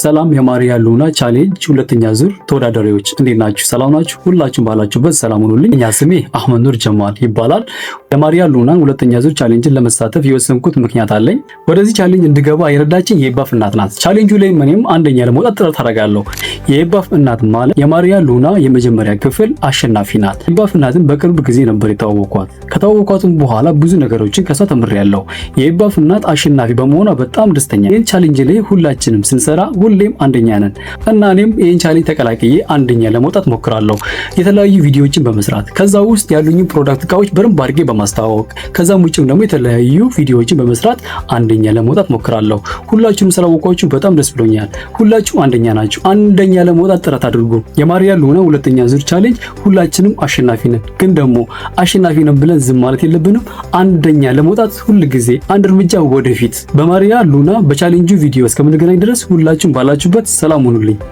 ሰላም የማሪያ ሉና ቻሌንጅ ሁለተኛ ዙር ተወዳዳሪዎች እንዴት ናችሁ? ሰላም ናችሁ? ሁላችሁም ባላችሁበት ሰላም ሁኑልኝ። እኛ ስሜ አህመድ ኑር ጀማል ይባላል። የማሪያ ሉና ሁለተኛ ዙር ቻሌንጅን ለመሳተፍ የወሰንኩት ምክንያት አለኝ። ወደዚህ ቻሌንጅ እንድገባ የረዳችኝ የኢባፍ እናት ናት። ቻሌንጁ ላይ እኔም አንደኛ ለመውጣት ጥረት አደርጋለሁ። የኢባፍ እናት ማለት የማሪያ ሉና የመጀመሪያ ክፍል አሸናፊ ናት። የኢባፍ እናትን በቅርብ ጊዜ ነበር የተዋወቅኳት። ከተዋወቅኳትም በኋላ ብዙ ነገሮችን ከሷ ተምሬያለሁ። የኢባፍ እናት አሸናፊ በመሆኗ በጣም ደስተኛ። ይህን ቻሌንጅ ላይ ሁላችንም ስንሰራ ሁሌም አንደኛ ነን እና እኔም ይህን ቻሌንጅ ተቀላቅዬ አንደኛ ለመውጣት ሞክራለሁ። የተለያዩ ቪዲዮዎችን በመስራት ከዛ ውስጥ ያሉኝ ፕሮዳክት እቃዎች በደንብ አድርጌ በማስተዋወቅ ከዛም ውጭም ደግሞ የተለያዩ ቪዲዮዎችን በመስራት አንደኛ ለመውጣት ሞክራለሁ። ሁላችሁም ስላወቃችሁ በጣም ደስ ብሎኛል። ሁላችሁ አንደኛ ናችሁ። አንደኛ ለመውጣት ጥረት አድርጉ። የማሪያ ሉና ሁለተኛ ዙር ቻሌንጅ ሁላችንም አሸናፊ ነን፣ ግን ደግሞ አሸናፊ ነን ብለን ዝም ማለት የለብንም። አንደኛ ለመውጣት ሁል ጊዜ አንድ እርምጃ ወደፊት። በማሪያ ሉና በቻሌንጁ ቪዲዮ እስከምንገናኝ ድረስ ሁላችሁም ባላችሁበት ሰላም ሁኑልኝ።